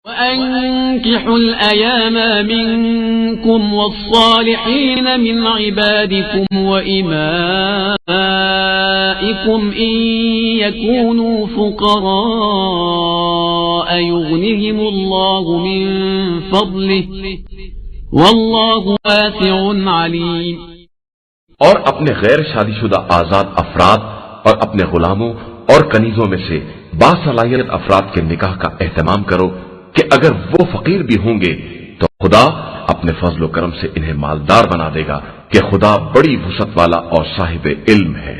وأنكحوا الأيام منكم والصالحين من عبادكم وإمائكم إن يكونوا فقراء يغنهم الله من فضله والله واسع عليم. اور اپنے غیر شادی شدہ آزاد افراد اور اپنے غلاموں اور کنیزوں میں سے باصلاحیت افراد کے نکاح کا اہتمام کرو کہ اگر وہ فقیر بھی ہوں گے تو خدا اپنے فضل و کرم سے انہیں مالدار بنا دے گا کہ خدا بڑی وسعت والا اور صاحب علم ہے.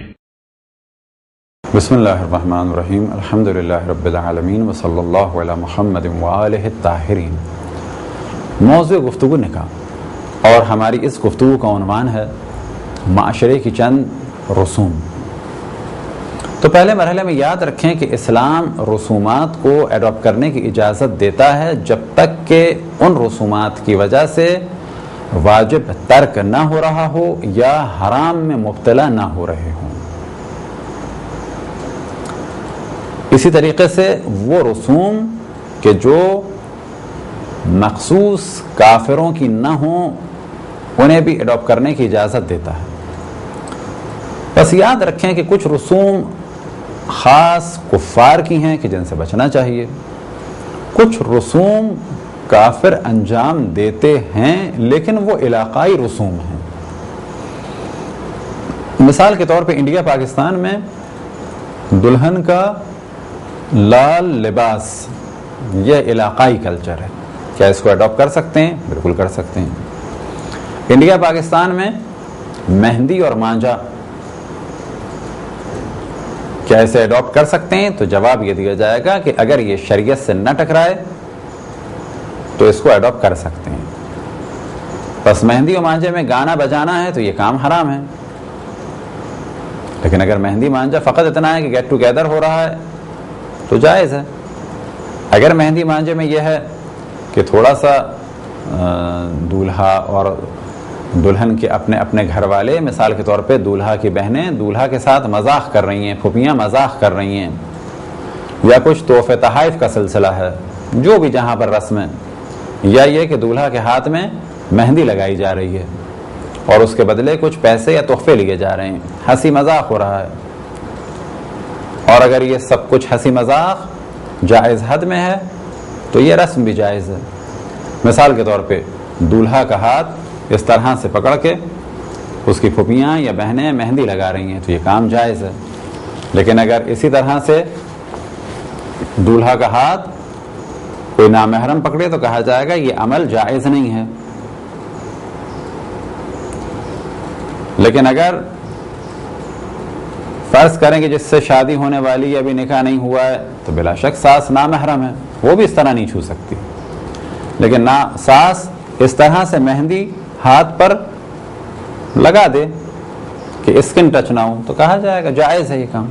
بسم اللہ الرحمن الرحیم. الحمدللہ رب العالمین وصلی اللہ علی محمد وآلہ الطاہرین. موضوع گفتگو نکاح اور ہماری اس گفتگو کا عنوان ہے معاشرے کی چند رسوم. تو پہلے مرحلے میں یاد رکھیں کہ اسلام رسومات کو ایڈاپٹ کرنے کی اجازت دیتا ہے جب تک کہ ان رسومات کی وجہ سے واجب ترک نہ ہو رہا ہو یا حرام میں مبتلا نہ ہو رہے ہوں. اسی طریقے سے وہ رسوم کہ جو مخصوص کافروں کی نہ ہوں انہیں بھی ایڈاپٹ کرنے کی اجازت دیتا ہے. بس یاد رکھیں کہ کچھ رسوم خاص کفار کی ہیں کہ جن سے بچنا چاہیے. کچھ رسوم کافر انجام دیتے ہیں لیکن وہ علاقائی رسوم ہیں. مثال کے طور پہ انڈیا پاکستان میں دلہن کا لال لباس یہ علاقائی کلچر ہے. کیا اس کو اڈاپٹ کر سکتے ہیں؟ بالکل کر سکتے ہیں. انڈیا پاکستان میں مہندی اور مانجا کیا اسے اڈاپٹ کر سکتے ہیں؟ تو جواب یہ دیا جائے گا کہ اگر یہ شریعت سے نہ ٹکرائے تو اس کو اڈاپٹ کر سکتے ہیں. بس مہندی اور مانجے میں گانا بجانا ہے تو یہ کام حرام ہے. لیکن اگر مہندی مانجا فقط اتنا ہے کہ گیٹ ٹوگیدر ہو رہا ہے تو جائز ہے. اگر مہندی مانجے میں یہ ہے کہ تھوڑا سا دولہا اور دلہن کے اپنے اپنے گھر والے مثال کے طور پہ دولہا کی بہنیں دولہا کے ساتھ مذاق کر رہی ہیں، پھوپھیاں مذاق کر رہی ہیں، یا کچھ تحفے تحائف کا سلسلہ ہے جو بھی جہاں پر رسم ہے، یا یہ کہ دولہا کے ہاتھ میں مہندی لگائی جا رہی ہے اور اس کے بدلے کچھ پیسے یا تحفے لیے جا رہے ہیں، ہنسی مذاق ہو رہا ہے. اور اگر یہ سب کچھ ہنسی مذاق جائز حد میں ہے تو یہ رسم بھی جائز ہے. مثال کے طور پہ دولہا کا ہاتھ اس طرح سے پکڑ کے اس کی پھوپھیاں یا بہنیں مہندی لگا رہی ہیں تو یہ کام جائز ہے. لیکن اگر اسی طرح سے دولہا کا ہاتھ کوئی نامحرم پکڑے تو کہا جائے گا یہ عمل جائز نہیں ہے. لیکن اگر فرض کریں کہ جس سے شادی ہونے والی ابھی نکاح نہیں ہوا ہے تو بلا شک ساس نامحرم ہے، وہ بھی اس طرح نہیں چھو سکتی. لیکن نہ ساس اس طرح سے مہندی ہاتھ پر لگا دے کہ اسکن ٹچ نہ ہو تو کہا جائے گا جائز ہے یہ کام.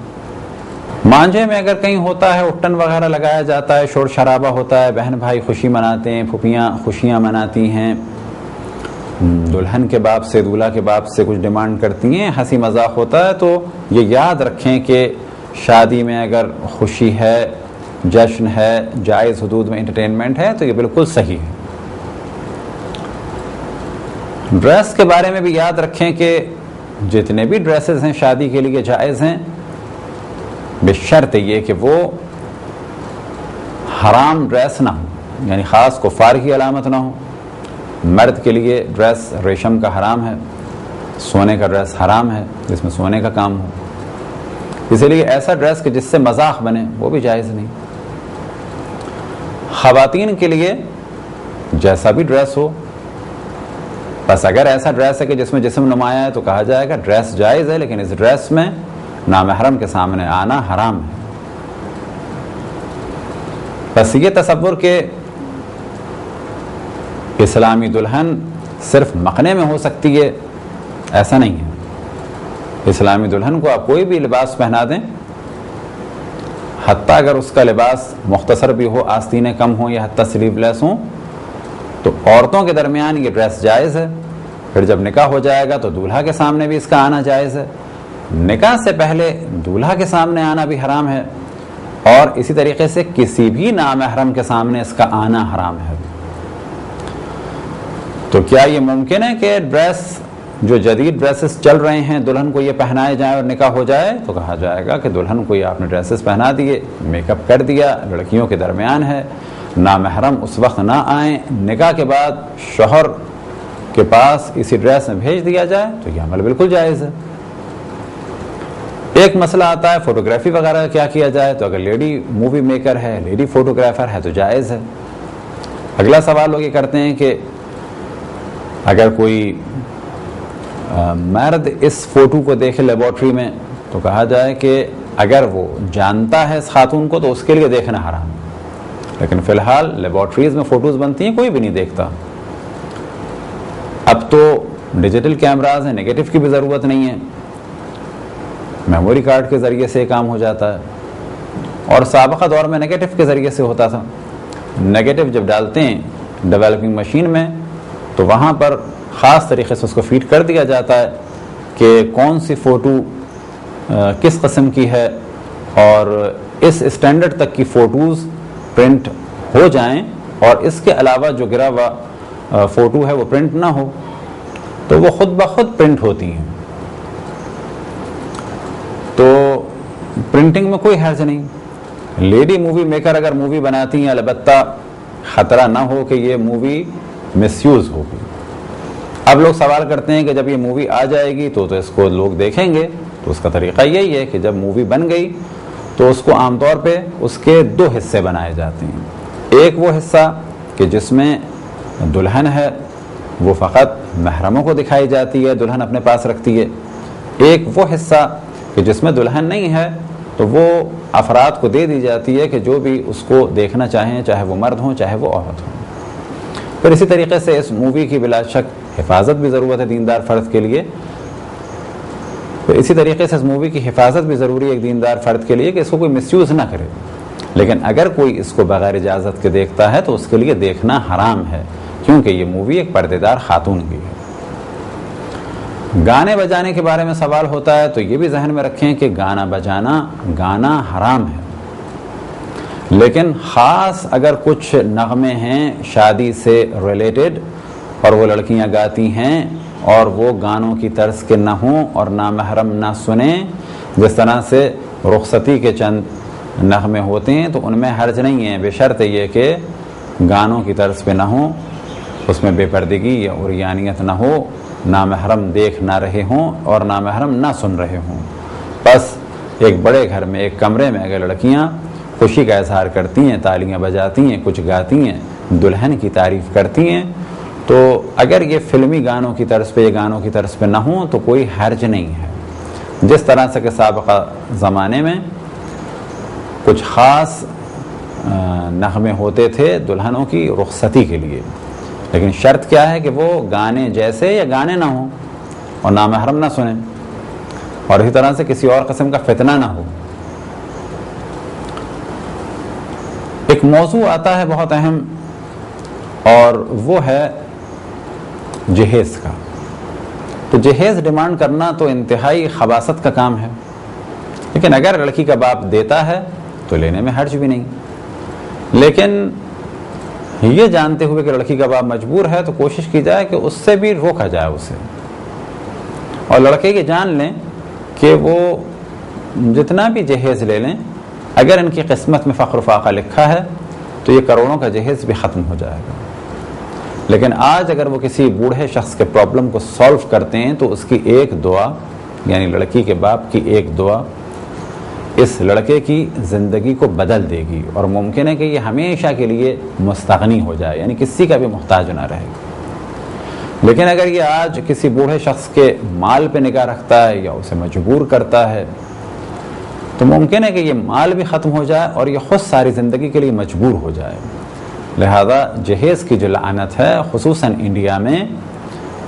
مانجے میں اگر کہیں ہوتا ہے اٹن وغیرہ لگایا جاتا ہے، شور شرابہ ہوتا ہے، بہن بھائی خوشی مناتے ہیں، پھوپھیاں خوشیاں مناتی ہیں، دلہن کے باپ سے دولہا کے باپ سے کچھ ڈیمانڈ کرتی ہیں، ہنسی مذاق ہوتا ہے، تو یہ یاد رکھیں کہ شادی میں اگر خوشی ہے، جشن ہے، جائز حدود میں انٹرٹینمنٹ ہے تو یہ بالکل صحیح ہے. ڈریس کے بارے میں بھی یاد رکھیں کہ جتنے بھی ڈریسز ہیں شادی کے لیے جائز ہیں بشرط یہ کہ وہ حرام ڈریس نہ ہو، یعنی خاص کفار کی علامت نہ ہو. مرد کے لیے ڈریس ریشم کا حرام ہے، سونے کا ڈریس حرام ہے جس میں سونے کا کام ہو. اسی لیے ایسا ڈریس کہ جس سے مذاق بنے وہ بھی جائز نہیں. خواتین کے لیے جیسا بھی ڈریس ہو، بس اگر ایسا ڈریس ہے کہ جس میں جسم نمایاں ہے تو کہا جائے گا ڈریس جائز ہے، لیکن اس ڈریس میں نامحرم کے سامنے آنا حرام ہے. بس یہ تصور کہ اسلامی دلہن صرف مقنے میں ہو سکتی ہے ایسا نہیں ہے. اسلامی دلہن کو آپ کوئی بھی لباس پہنا دیں، حتیٰ اگر اس کا لباس مختصر بھی ہو، آستینیں کم ہوں یا حتیٰ سلیو لیس ہوں، تو عورتوں کے درمیان یہ ڈریس جائز ہے. پھر جب نکاح ہو جائے گا تو دولہا کے سامنے بھی اس کا آنا جائز ہے. نکاح سے پہلے دولہا کے سامنے آنا بھی حرام ہے اور اسی طریقے سے کسی بھی نامحرم کے سامنے اس کا آنا حرام ہے۔ تو کیا یہ ممکن ہے کہ ڈریس جو جدید ڈریسز چل رہے ہیں دلہن کو یہ پہنائے جائیں اور نکاح ہو جائے؟ تو کہا جائے گا کہ دلہن کو یہ آپ نے ڈریسز پہنا دیے، میک اپ کر دیا، لڑکیوں کے درمیان ہے، نامحرم اس وقت نہ آئیں، نکاح کے بعد شوہر کے پاس اسی ڈریس میں بھیج دیا جائے تو یہ عمل بالکل جائز ہے۔ ایک مسئلہ آتا ہے فوٹوگرافی وغیرہ کیا کیا جائے، تو اگر لیڈی مووی میکر ہے، لیڈی فوٹوگرافر ہے تو جائز ہے۔ اگلا سوال لوگ یہ کرتے ہیں کہ اگر کوئی مرد اس فوٹو کو دیکھے لیبارٹری میں تو کہا جائے کہ اگر وہ جانتا ہے اس خاتون کو تو اس کے لیے دیکھنا حرام ہے، لیکن فی الحال لیبارٹریز میں فوٹوز بنتی ہیں کوئی بھی نہیں دیکھتا۔ اب تو ڈیجیٹل کیمراز ہیں، نیگیٹو کی بھی ضرورت نہیں ہے، میموری کارڈ کے ذریعے سے کام ہو جاتا ہے، اور سابقہ دور میں نیگیٹو کے ذریعے سے ہوتا تھا۔ نیگیٹو جب ڈالتے ہیں ڈیولپنگ مشین میں تو وہاں پر خاص طریقے سے اس کو فیڈ کر دیا جاتا ہے کہ کون سی فوٹو کس قسم کی ہے، اور اس اسٹینڈرڈ تک کی فوٹوز پرنٹ ہو جائیں اور اس کے علاوہ جو گرا ہوا فوٹو ہے وہ پرنٹ نہ ہو تو وہ خود بخود پرنٹ ہوتی ہیں۔ تو پرنٹنگ میں کوئی حرج نہیں، لیڈی مووی میکر اگر مووی بناتی ہیں البتہ خطرہ نہ ہو کہ یہ مووی مس یوز ہوگی۔ اب لوگ سوال کرتے ہیں کہ جب یہ مووی آ جائے گی تو اس کو لوگ دیکھیں گے، تو اس کا طریقہ یہی ہے کہ جب مووی بن گئی تو اس کو عام طور پہ اس کے دو حصے بنائے جاتے ہیں۔ ایک وہ حصہ کہ جس میں دلہن ہے وہ فقط محرموں کو دکھائی جاتی ہے، دلہن اپنے پاس رکھتی ہے۔ ایک وہ حصہ کہ جس میں دلہن نہیں ہے تو وہ افراد کو دے دی جاتی ہے کہ جو بھی اس کو دیکھنا چاہیں، چاہے وہ مرد ہوں چاہے وہ عورت ہوں۔ پھر اسی طریقے سے اس مووی کی بلا شک حفاظت بھی ضرورت ہے دیندار فرد کے لیے، پھر اسی طریقے سے اس مووی کی حفاظت بھی ضروری ہے ایک دیندار فرد کے لیے کہ اس کو کوئی مس یوز نہ کرے، لیکن اگر کوئی اس کو بغیر اجازت کے دیکھتا ہے تو اس کے لیے دیکھنا حرام ہے، کیونکہ یہ مووی ایک پردے دار خاتون کی ہے۔ گانے بجانے کے بارے میں سوال ہوتا ہے تو یہ بھی ذہن میں رکھیں کہ گانا بجانا گانا حرام ہے، لیکن خاص اگر کچھ نغمے ہیں شادی سے ریلیٹڈ اور وہ لڑکیاں گاتی ہیں اور وہ گانوں کی طرز کے نہ ہوں اور نامحرم نہ سنیں، جس طرح سے رخصتی کے چند نغمے ہوتے ہیں تو ان میں حرج نہیں ہے، بشرط یہ کہ گانوں کی طرز پہ نہ ہوں، اس میں بے پردگی یا عریانیت نہ ہو، نامحرم دیکھ نہ رہے ہوں اور نامحرم نہ سن رہے ہوں۔ بس ایک بڑے گھر میں ایک کمرے میں اگر لڑکیاں خوشی کا اظہار کرتی ہیں، تالیاں بجاتی ہیں، کچھ گاتی ہیں، دلہن کی تعریف کرتی ہیں، تو اگر یہ فلمی گانوں کی طرز پہ یا گانوں کی طرز پہ نہ ہوں تو کوئی حرج نہیں ہے۔ جس طرح سے کہ سابقہ زمانے میں کچھ خاص نغمے ہوتے تھے دلہنوں کی رخصتی کے لیے، لیکن شرط کیا ہے کہ وہ گانے جیسے یا گانے نہ ہوں اور نامحرم نہ سنیں، اور اسی طرح سے کسی اور قسم کا فتنہ نہ ہو۔ ایک موضوع آتا ہے بہت اہم اور وہ ہے جہیز کا۔ تو جہیز ڈیمانڈ کرنا تو انتہائی خباثت کا کام ہے، لیکن اگر لڑکی کا باپ دیتا ہے تو لینے میں حرج بھی نہیں، لیکن یہ جانتے ہوئے کہ لڑکی کا باپ مجبور ہے تو کوشش کی جائے کہ اس سے بھی روکا جائے اسے، اور لڑکے کی جان لیں کہ وہ جتنا بھی جہیز لے لیں اگر ان کی قسمت میں فخر و فاقہ لکھا ہے تو یہ کروڑوں کا جہیز بھی ختم ہو جائے گا۔ لیکن آج اگر وہ کسی بوڑھے شخص کے پرابلم کو سالو کرتے ہیں تو اس کی ایک دعا، یعنی لڑکی کے باپ کی ایک دعا اس لڑکے کی زندگی کو بدل دے گی، اور ممکن ہے کہ یہ ہمیشہ کے لیے مستغنی ہو جائے، یعنی کسی کا بھی محتاج نہ رہے گا۔ لیکن اگر یہ آج کسی بوڑھے شخص کے مال پہ نگاہ رکھتا ہے یا اسے مجبور کرتا ہے تو ممکن ہے کہ یہ مال بھی ختم ہو جائے اور یہ خود ساری زندگی کے لیے مجبور ہو جائے۔ لہذا جہیز کی جو لعنت ہے خصوصاً انڈیا میں،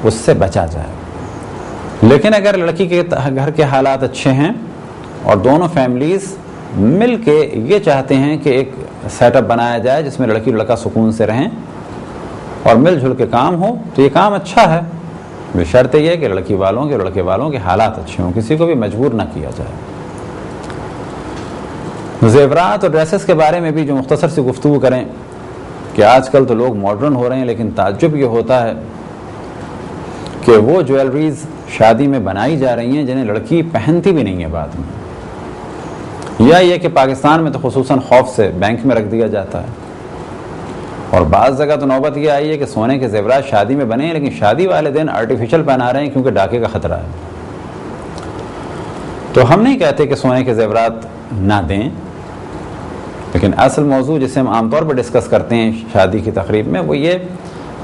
اس سے بچا جائے۔ لیکن اگر لڑکی کے گھر کے حالات اچھے ہیں اور دونوں فیملیز مل کے یہ چاہتے ہیں کہ ایک سیٹ اپ بنایا جائے جس میں لڑکی لڑکا سکون سے رہیں اور مل جل کے کام ہو تو یہ کام اچھا ہے، بشرط یہ کہ لڑکی والوں کے لڑکے والوں کے حالات اچھے ہوں، کسی کو بھی مجبور نہ کیا جائے۔ زیورات اور ڈریسز کے بارے میں بھی جو مختصر سی گفتگو کریں کہ آج کل تو لوگ ماڈرن ہو رہے ہیں، لیکن تعجب یہ ہوتا ہے کہ وہ جویلریز شادی میں بنائی جا رہی ہیں جنہیں لڑکی پہنتی بھی نہیں ہے بعد میں، یا یہ کہ پاکستان میں تو خصوصاً خوف سے بینک میں رکھ دیا جاتا ہے، اور بعض جگہ تو نوبت یہ آئی ہے کہ سونے کے زیورات شادی میں بنے ہیں لیکن شادی والے دن آرٹیفیشل پہنا رہے ہیں کیونکہ ڈاکے کا خطرہ ہے۔ تو ہم نہیں کہتے کہ سونے کے زیورات نہ دیں، لیکن اصل موضوع جسے ہم عام طور پر ڈسکس کرتے ہیں شادی کی تقریب میں وہ یہ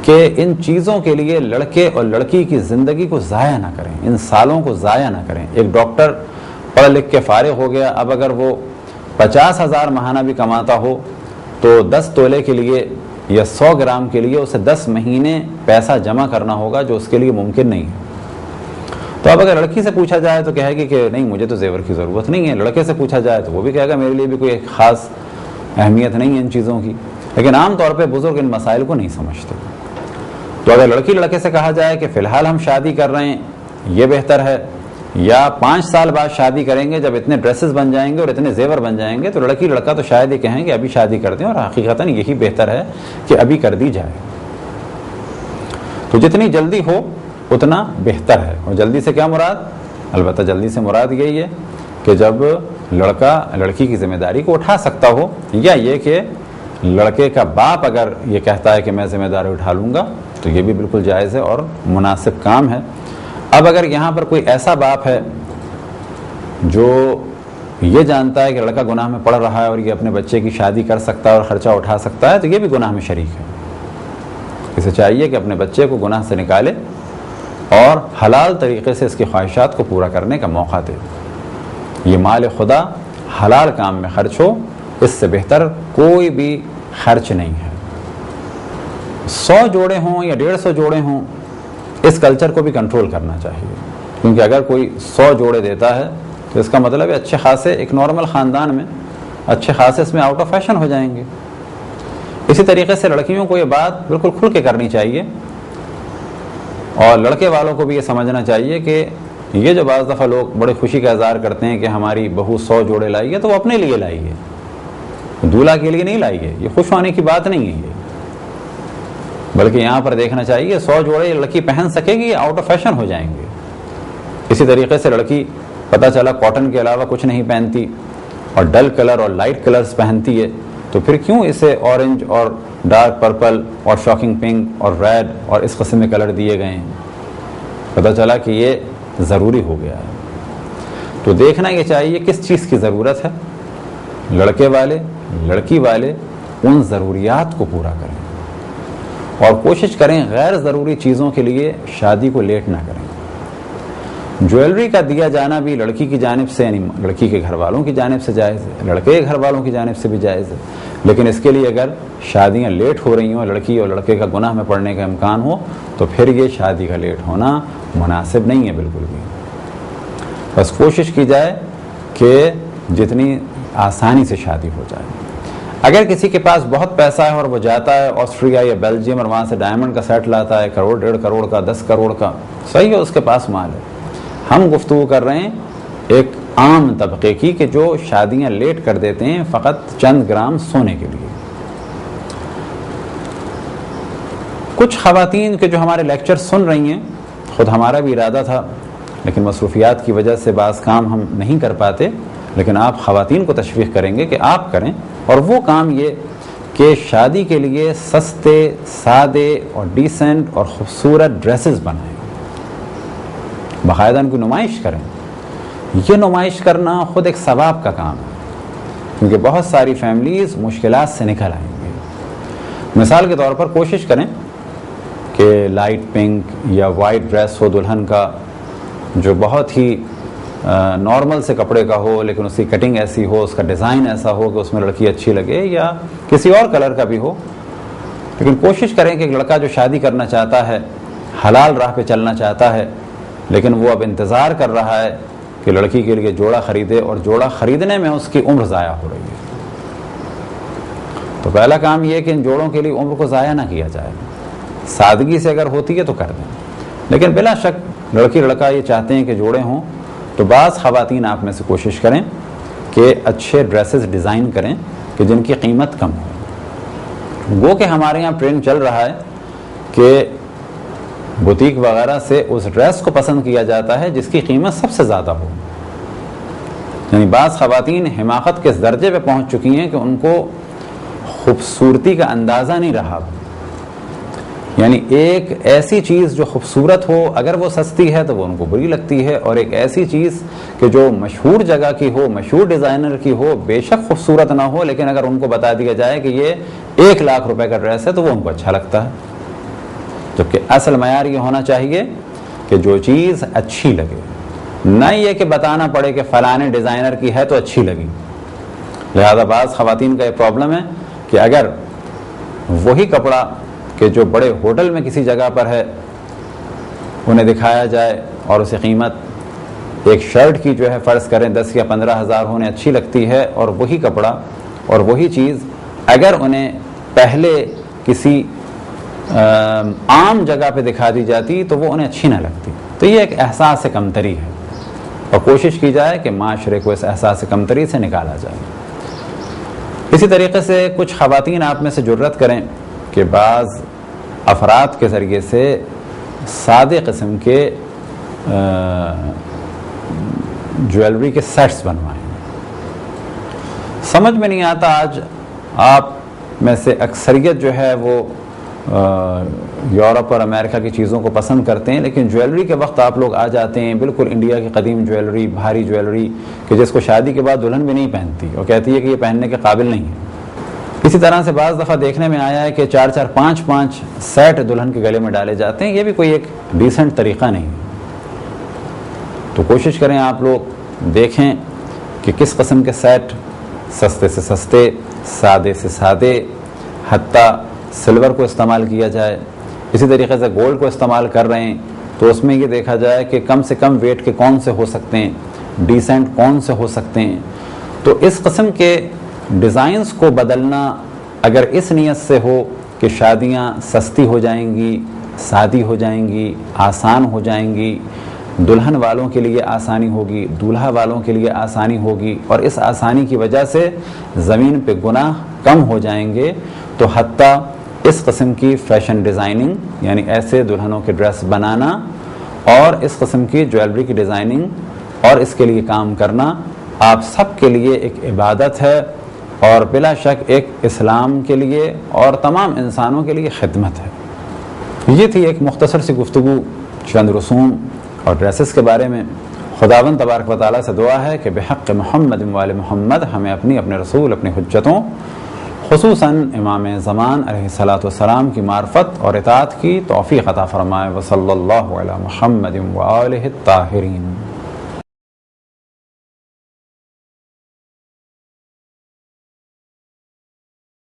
کہ ان چیزوں کے لیے لڑکے اور لڑکی کی زندگی کو ضائع نہ کریں، ان سالوں کو ضائع نہ کریں۔ ایک ڈاکٹر پڑھ لکھ کے فارغ ہو گیا، اب اگر وہ 50,000 ماہانہ بھی کماتا ہو تو 10 تولے کے لیے یا 100 گرام کے لیے اسے 10 مہینے پیسہ جمع کرنا ہوگا، جو اس کے لیے ممکن نہیں ہے۔ تو اب اگر لڑکی سے پوچھا جائے تو کہے گی کہ نہیں مجھے تو زیور کی ضرورت نہیں ہے، لڑکے سے پوچھا جائے تو وہ بھی کہے گا میرے لیے بھی کوئی خاص اہمیت نہیں ہے ان چیزوں کی۔ لیکن عام طور پہ بزرگ ان مسائل کو نہیں سمجھتے۔ تو اگر لڑکی لڑکے سے کہا جائے کہ فی الحال ہم شادی کر رہے ہیں یہ بہتر ہے، یا 5 سال بعد شادی کریں گے جب اتنے ڈریسز بن جائیں گے اور اتنے زیور بن جائیں گے، تو لڑکی لڑکا تو شاید یہ کہیں کہ ابھی شادی کر دیں، اور حقیقتاً یہی بہتر ہے کہ ابھی کر دی جائے۔ تو جتنی جلدی ہو اتنا بہتر ہے۔ اور جلدی سے کیا مراد؟ البتہ جلدی سے مراد یہی ہے کہ جب لڑکا لڑکی کی ذمہ داری کو اٹھا سکتا ہو، یا یہ کہ لڑکے کا باپ اگر یہ کہتا ہے کہ میں ذمہ داری اٹھا لوں گا تو یہ بھی بالکل جائز ہے اور مناسب کام ہے۔ اب اگر یہاں پر کوئی ایسا باپ ہے جو یہ جانتا ہے کہ لڑکا گناہ میں پڑ رہا ہے اور یہ اپنے بچے کی شادی کر سکتا ہے اور خرچہ اٹھا سکتا ہے، تو یہ بھی گناہ میں شریک ہے۔ اسے چاہیے کہ اپنے بچے کو گناہ سے نکالے اور حلال طریقے سے اس کی خواہشات کو پورا کرنے کا موقع دے۔ یہ مال خدا حلال کام میں خرچ ہو، اس سے بہتر کوئی بھی خرچ نہیں ہے۔ 100 جوڑے ہوں یا 150 جوڑے ہوں، اس کلچر کو بھی کنٹرول کرنا چاہیے، کیونکہ اگر کوئی 100 جوڑے دیتا ہے تو اس کا مطلب ہے اچھے خاصے ایک نارمل خاندان میں اچھے خاصے اس میں آؤٹ آف فیشن ہو جائیں گے۔ اسی طریقے سے لڑکیوں کو یہ بات بالکل کھل کے کرنی چاہیے، اور لڑکے والوں کو بھی یہ سمجھنا چاہیے کہ یہ جو بعض دفعہ لوگ بڑے خوشی کا اظہار کرتے ہیں کہ ہماری بہو 100 جوڑے لائی ہے، تو وہ اپنے لیے لائی ہے، دولہا کے لیے نہیں لائی ہے۔ یہ خوش ہونے کی بات نہیں ہے یہ، بلکہ یہاں پر دیکھنا چاہیے 100 جوڑے لڑکی پہن سکے گی یا آؤٹ آف فیشن ہو جائیں گے۔ اسی طریقے سے لڑکی پتہ چلا کاٹن کے علاوہ کچھ نہیں پہنتی اور ڈل کلر اور لائٹ کلرز پہنتی ہے، تو پھر کیوں اسے اورنج اور ڈارک پرپل اور شاکنگ پنک اور ریڈ اور اس قسم میں کلر دیے گئے ہیں؟ پتہ چلا کہ یہ ضروری ہو گیا ہے۔ تو دیکھنا یہ چاہیے کس چیز کی ضرورت ہے، لڑکے والے لڑکی والے ان ضروریات کو پورا کریں اور کوشش کریں غیر ضروری چیزوں کے لیے شادی کو لیٹ نہ کریں۔ جویلری کا دیا جانا بھی لڑکی کی جانب سے، یعنی لڑکی کے گھر والوں کی جانب سے جائز ہے، لڑکے کے گھر والوں کی جانب سے بھی جائز ہے، لیکن اس کے لیے اگر شادیاں لیٹ ہو رہی ہوں، لڑکی اور لڑکے کا گناہ میں پڑنے کا امکان ہو، تو پھر یہ شادی کا لیٹ ہونا مناسب نہیں ہے بالکل بھی۔ بس کوشش کی جائے کہ جتنی آسانی سے شادی ہو جائے۔ اگر کسی کے پاس بہت پیسہ ہے اور وہ جاتا ہے آسٹریا یا بیلجیم اور وہاں سے ڈائمنڈ کا سیٹ لاتا ہے 1 کروڑ 1.5 کروڑ کا 10 کروڑ کا، صحیح ہے، اس کے پاس مال ہے۔ ہم گفتگو کر رہے ہیں ایک عام طبقے کی کہ جو شادیاں لیٹ کر دیتے ہیں فقط چند گرام سونے کے لیے۔ کچھ خواتین کے جو ہمارے لیکچر سن رہی ہیں، خود ہمارا بھی ارادہ تھا لیکن مصروفیات کی وجہ سے بعض کام ہم نہیں کر پاتے، لیکن آپ خواتین کو تشویق کریں گے کہ آپ کریں، اور وہ کام یہ کہ شادی کے لیے سستے، سادے اور ڈیسنٹ اور خوبصورت ڈریسز بنائیں، باقاعدہ ان کی نمائش کریں۔ یہ نمائش کرنا خود ایک ثواب کا کام ہے، کیونکہ بہت ساری فیملیز مشکلات سے نکل آئیں گے۔ مثال کے طور پر کوشش کریں کہ لائٹ پنک یا وائٹ ڈریس ہو دلہن کا، جو بہت ہی نارمل سے کپڑے کا ہو لیکن اس کی کٹنگ ایسی ہو، اس کا ڈیزائن ایسا ہو کہ اس میں لڑکی اچھی لگے، یا کسی اور کلر کا بھی ہو، لیکن کوشش کریں کہ ایک لڑکا جو شادی کرنا چاہتا ہے، حلال راہ پہ چلنا چاہتا ہے، لیکن وہ اب انتظار کر رہا ہے کہ لڑکی کے لیے جوڑا خریدے، اور جوڑا خریدنے میں اس کی عمر ضائع ہو رہی ہے۔ تو پہلا کام یہ ہے کہ ان جوڑوں کے لیے عمر کو ضائع نہ کیا جائے، سادگی سے اگر ہوتی ہے تو کر دیں، لیکن بلا شک لڑکی لڑکا یہ چاہتے ہیں کہ جوڑے ہوں، تو بعض خواتین آپ میں سے کوشش کریں کہ اچھے ڈریسز ڈیزائن کریں کہ جن کی قیمت کم ہو. گو کہ ہمارے یہاں ٹرینڈ چل رہا ہے کہ بوتیک وغیرہ سے اس ڈریس کو پسند کیا جاتا ہے جس کی قیمت سب سے زیادہ ہو. یعنی بعض خواتین حماقت کے اس درجے پہ پہنچ چکی ہیں کہ ان کو خوبصورتی کا اندازہ نہیں رہا. یعنی ایک ایسی چیز جو خوبصورت ہو اگر وہ سستی ہے تو وہ ان کو بری لگتی ہے، اور ایک ایسی چیز کہ جو مشہور جگہ کی ہو، مشہور ڈیزائنر کی ہو، بے شک خوبصورت نہ ہو لیکن اگر ان کو بتا دیا جائے کہ یہ 1 لاکھ روپے کا ڈریس ہے تو وہ ان کو اچھا لگتا ہے. جبکہ اصل معیار یہ ہونا چاہیے کہ جو چیز اچھی لگے، نہ یہ کہ بتانا پڑے کہ فلانے ڈیزائنر کی ہے تو اچھی لگی. لہذا بعض خواتین کا یہ پرابلم ہے کہ اگر وہی کپڑا کہ جو بڑے ہوٹل میں کسی جگہ پر ہے انہیں دکھایا جائے اور اسے قیمت ایک شرٹ کی جو ہے فرض کریں 10 یا 15 ہزار ہونے اچھی لگتی ہے، اور وہی کپڑا اور وہی چیز اگر انہیں پہلے کسی عام جگہ پہ دکھا دی جاتی تو وہ انہیں اچھی نہ لگتی. تو یہ ایک احساس کمتری ہے، اور کوشش کی جائے کہ معاشرے کو اس احساس کمتری سے نکالا جائے. اسی طریقے سے کچھ خواتین آپ میں سے جرت کریں کہ بعض افراد کے ذریعے سے سادے قسم کے جویلری کے سیٹس بنوائیں. سمجھ میں نہیں آتا، آج آپ میں سے اکثریت جو ہے وہ یورپ اور امریکہ کی چیزوں کو پسند کرتے ہیں، لیکن جویلری کے وقت آپ لوگ آ جاتے ہیں بالکل انڈیا کی قدیم جویلری، بھاری جویلری کہ جس کو شادی کے بعد دلہن بھی نہیں پہنتی اور کہتی ہے کہ یہ پہننے کے قابل نہیں ہے. اسی طرح سے بعض دفعہ دیکھنے میں آیا ہے کہ 4-4 5-5 سیٹ دلہن کے گلے میں ڈالے جاتے ہیں. یہ بھی کوئی ایک ڈیسنٹ طریقہ نہیں. تو کوشش کریں آپ لوگ دیکھیں کہ کس قسم کے سیٹ سستے سے سستے، سادے سے سادے، حتیٰ سلور کو استعمال کیا جائے. اسی طریقے سے گولڈ کو استعمال کر رہے ہیں تو اس میں یہ دیکھا جائے کہ کم سے کم ویٹ کے کون سے ہو سکتے ہیں، ڈیسنٹ کون سے ہو سکتے ہیں. تو اس قسم کے ڈیزائنز کو بدلنا اگر اس نیت سے ہو کہ شادیاں سستی ہو جائیں گی، سادی ہو جائیں گی، آسان ہو جائیں گی، دلہن والوں کے لیے آسانی ہوگی، دولہا والوں کے لیے آسانی ہوگی، اور اس آسانی کی وجہ سے زمین پہ گناہ کم ہو جائیں گے، تو حتیٰ اس قسم کی فیشن ڈیزائننگ یعنی ایسے دلہنوں کے ڈریس بنانا اور اس قسم کی جویلری کی ڈیزائننگ اور اس کے لیے کام کرنا آپ سب کے لیے ایک عبادت ہے، اور بلا شک ایک اسلام کے لیے اور تمام انسانوں کے لیے خدمت ہے. یہ تھی ایک مختصر سی گفتگو چند رسوم اور ڈریسز کے بارے میں. خداوند تبارک و تعالیٰ سے دعا ہے کہ بحق محمد و آل محمد ہمیں اپنے رسول، اپنی حجتوں، خصوصاً امام زمان علیہ الصلاۃ والسلام کی معرفت اور اطاعت کی توفیق عطا فرمائے. وصلی اللہ علی محمد و آلہ الطاہرین.